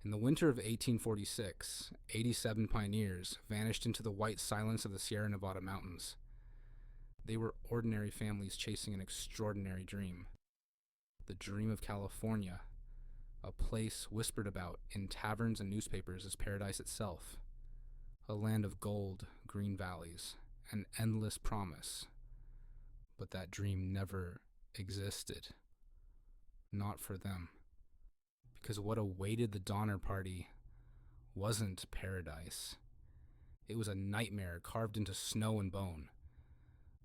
In the winter of 1846, 87 pioneers vanished into the white silence of the Sierra Nevada mountains. They were ordinary families chasing an extraordinary dream. The dream of California, a place whispered about in taverns and newspapers as paradise itself. A land of gold, green valleys, and endless promise. But that dream never existed. Not for them. Because what awaited the Donner Party wasn't paradise. It was a nightmare carved into snow and bone.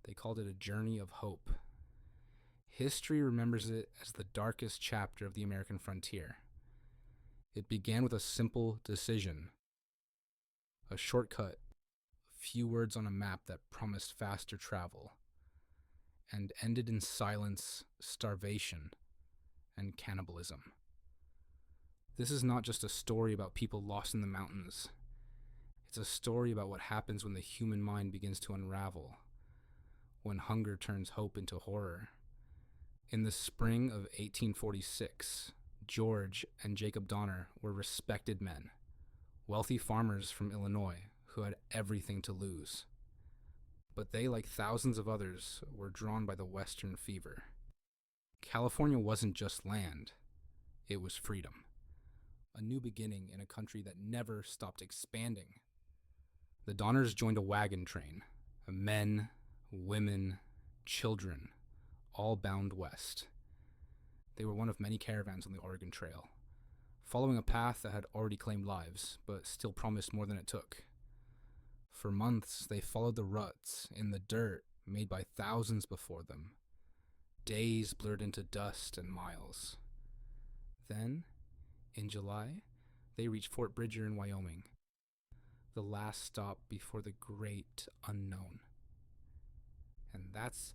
They called it a journey of hope. History remembers it as the darkest chapter of the American frontier. It began with a simple decision. A shortcut, a few words on a map that promised faster travel, and ended in silence, starvation, and cannibalism. This is not just a story about people lost in the mountains. It's a story about what happens when the human mind begins to unravel, when hunger turns hope into horror. In the spring of 1846, George and Jacob Donner were respected men, wealthy farmers from Illinois who had everything to lose. But they, like thousands of others, were drawn by the Western fever. California wasn't just land, it was freedom. A new beginning in a country that never stopped expanding. The Donners joined a wagon train of men, women, children, all bound west. They were one of many caravans on the Oregon Trail, following a path that had already claimed lives, but still promised more than it took. For months, they followed the ruts in the dirt made by thousands before them. Days blurred into dust and miles. Then, in July, they reached Fort Bridger in Wyoming, the last stop before the great unknown. And that's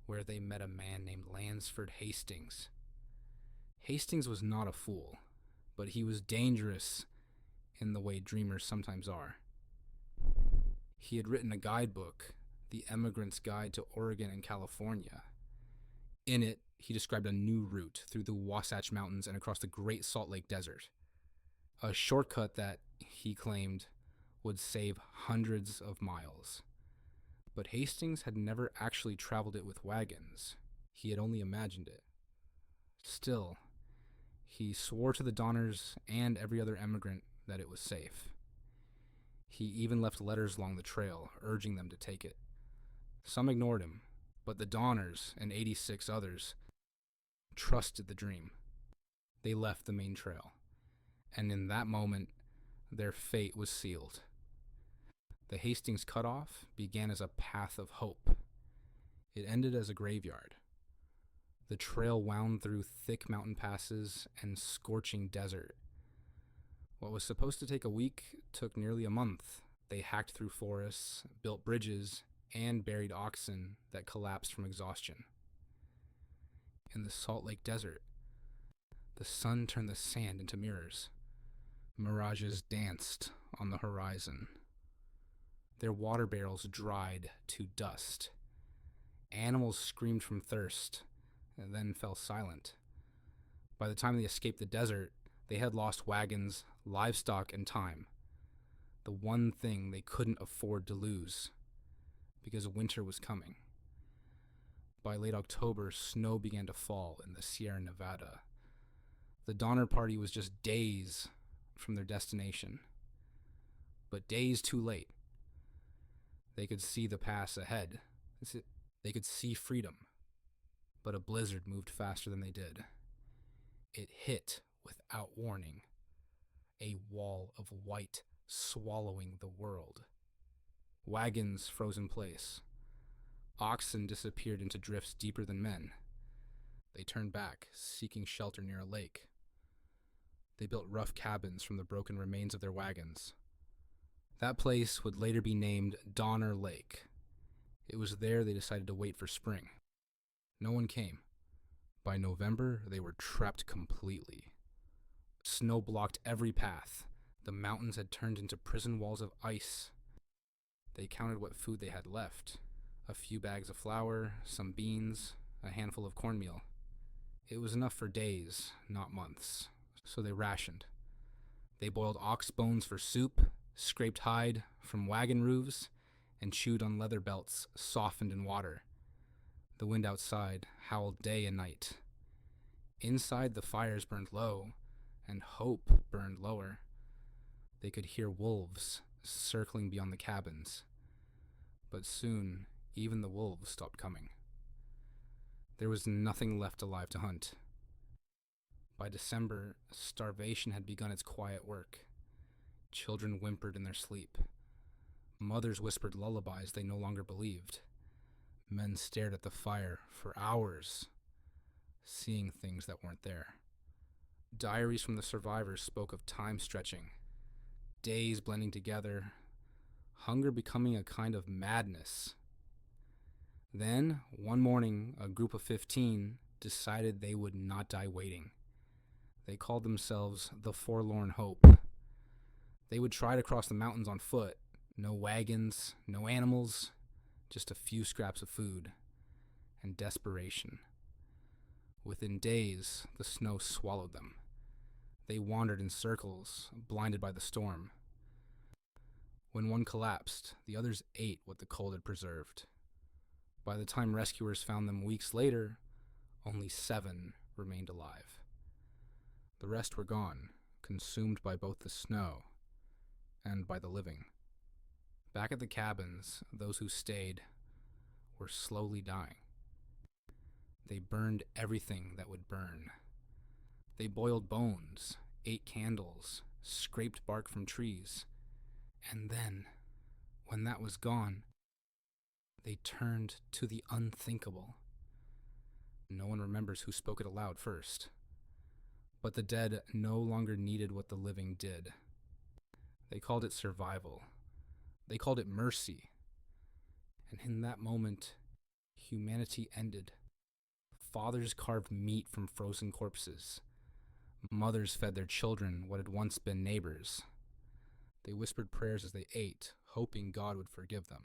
where they met a man named Lansford Hastings. Hastings was not a fool, but he was dangerous in the way dreamers sometimes are. He had written a guidebook, The Emigrant's Guide to Oregon and California. In it, he described a new route through the Wasatch Mountains and across the Great Salt Lake Desert. A shortcut that, he claimed, would save hundreds of miles. But Hastings had never actually traveled it with wagons. He had only imagined it. Still, he swore to the Donners and every other emigrant that it was safe. He even left letters along the trail, urging them to take it. Some ignored him, but the Donners and 86 others trusted the dream. They left the main trail, and in that moment, their fate was sealed. The Hastings cutoff began as a path of hope. It ended as a graveyard. The trail wound through thick mountain passes and scorching desert. What was supposed to take a week took nearly a month. They hacked through forests, built bridges, and buried oxen that collapsed from exhaustion. In the Salt Lake Desert, the sun turned the sand into mirrors. Mirages danced on the horizon. Their water barrels dried to dust. Animals screamed from thirst and then fell silent. By the time they escaped the desert, they had lost wagons, livestock, and time. The one thing they couldn't afford to lose, because winter was coming. By late October, snow began to fall in the Sierra Nevada. The Donner Party was just days from their destination. But days too late. They could see the pass ahead. They could see freedom. But a blizzard moved faster than they did. It hit without warning. A wall of white swallowing the world. Wagons froze in place. Oxen disappeared into drifts deeper than men. They turned back, seeking shelter near a lake. They built rough cabins from the broken remains of their wagons. That place would later be named Donner Lake. It was there they decided to wait for spring. No one came. By November, they were trapped completely. Snow blocked every path. The mountains had turned into prison walls of ice. They counted what food they had left. A few bags of flour, some beans, a handful of cornmeal. It was enough for days, not months, so they rationed. They boiled ox bones for soup, scraped hide from wagon roofs, and chewed on leather belts softened in water. The wind outside howled day and night. Inside, the fires burned low, and hope burned lower. They could hear wolves circling beyond the cabins. But soon, even the wolves stopped coming. There was nothing left alive to hunt. By December, starvation had begun its quiet work. Children whimpered in their sleep. Mothers whispered lullabies they no longer believed. Men stared at the fire for hours, seeing things that weren't there. Diaries from the survivors spoke of time stretching, days blending together, hunger becoming a kind of madness. Then, one morning, a group of 15 decided they would not die waiting. They called themselves the Forlorn Hope. They would try to cross the mountains on foot. No wagons, no animals, just a few scraps of food and desperation. Within days, the snow swallowed them. They wandered in circles, blinded by the storm. When one collapsed, the others ate what the cold had preserved. By the time rescuers found them weeks later, only 7 remained alive. The rest were gone, consumed by both the snow and by the living. Back at the cabins, those who stayed were slowly dying. They burned everything that would burn. They boiled bones, ate candles, scraped bark from trees, and then, when that was gone, they turned to the unthinkable. No one remembers who spoke it aloud first, but the dead no longer needed what the living did. They called it survival. They called it mercy. And in that moment, humanity ended. Fathers carved meat from frozen corpses. Mothers fed their children what had once been neighbors. They whispered prayers as they ate, hoping God would forgive them.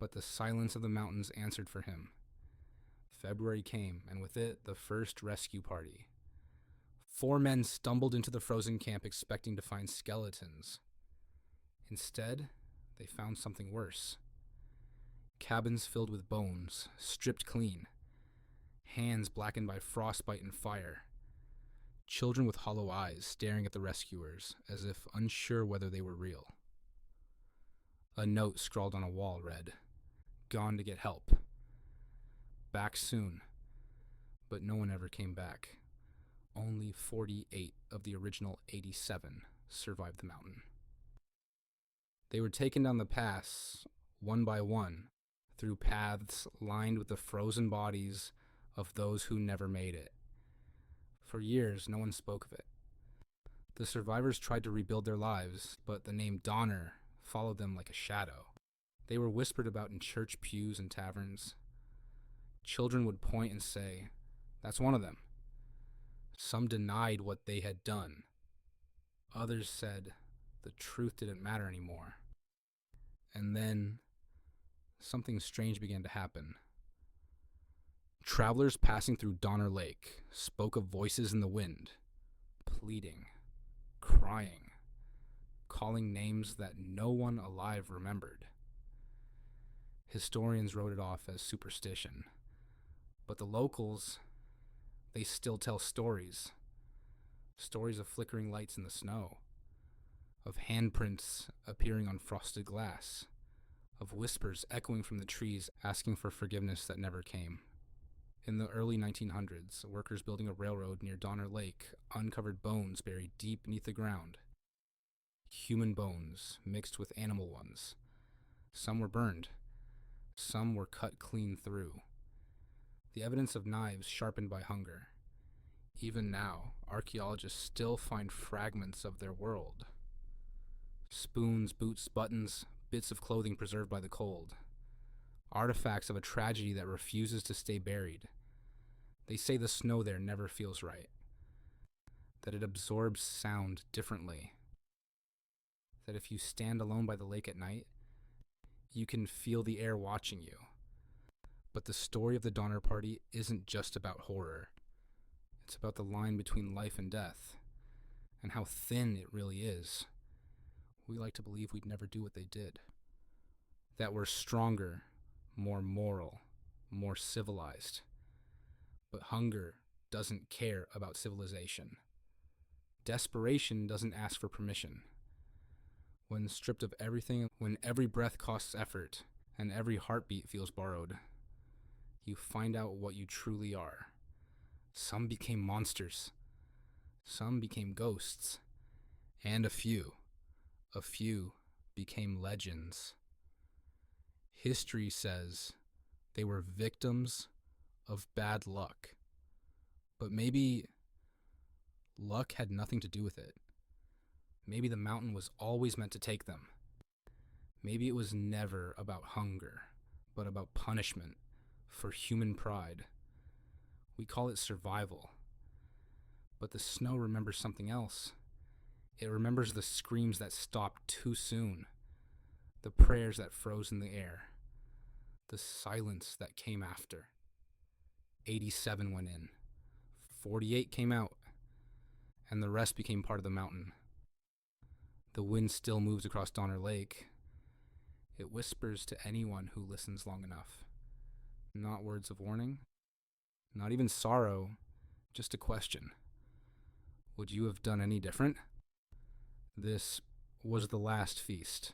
But the silence of the mountains answered for him. February came, and with it, the first rescue party. 4 men stumbled into the frozen camp expecting to find skeletons. Instead, they found something worse. Cabins filled with bones, stripped clean. Hands blackened by frostbite and fire. Children with hollow eyes staring at the rescuers, as if unsure whether they were real. A note scrawled on a wall read, "Gone to get help. Back soon." But no one ever came back. Only 48 of the original 87 survived the mountain. They were taken down the pass, one by one, through paths lined with the frozen bodies of those who never made it. For years, no one spoke of it. The survivors tried to rebuild their lives, but the name Donner followed them like a shadow. They were whispered about in church pews and taverns. Children would point and say, "That's one of them." Some denied what they had done. Others said the truth didn't matter anymore. And then, something strange began to happen. Travelers passing through Donner Lake spoke of voices in the wind, pleading, crying, calling names that no one alive remembered. Historians wrote it off as superstition, but the locals, they still tell stories. Stories of flickering lights in the snow, of handprints appearing on frosted glass, of whispers echoing from the trees asking for forgiveness that never came. In the early 1900s, workers building a railroad near Donner Lake uncovered bones buried deep beneath the ground. Human bones mixed with animal ones. Some were burned. Some were cut clean through. The evidence of knives sharpened by hunger. Even now, archaeologists still find fragments of their world. Spoons, boots, buttons, bits of clothing preserved by the cold. Artifacts of a tragedy that refuses to stay buried. They say the snow there never feels right. That it absorbs sound differently. That if you stand alone by the lake at night, you can feel the air watching you. But the story of the Donner Party isn't just about horror. It's about the line between life and death, and how thin it really is. We like to believe we'd never do what they did. That we're stronger, more moral, more civilized. But hunger doesn't care about civilization. Desperation doesn't ask for permission. When stripped of everything, when every breath costs effort and every heartbeat feels borrowed, you find out what you truly are. Some became monsters. Some became ghosts. And a few became legends. History says they were victims of bad luck. But maybe luck had nothing to do with it. Maybe the mountain was always meant to take them. Maybe it was never about hunger, but about punishment for human pride. We call it survival. But the snow remembers something else. It remembers the screams that stopped too soon, the prayers that froze in the air, the silence that came after. 87 went in, 48 came out, and the rest became part of the mountain. The wind still moves across Donner Lake. It whispers to anyone who listens long enough. Not words of warning, not even sorrow, just a question. Would you have done any different? This was the last feast.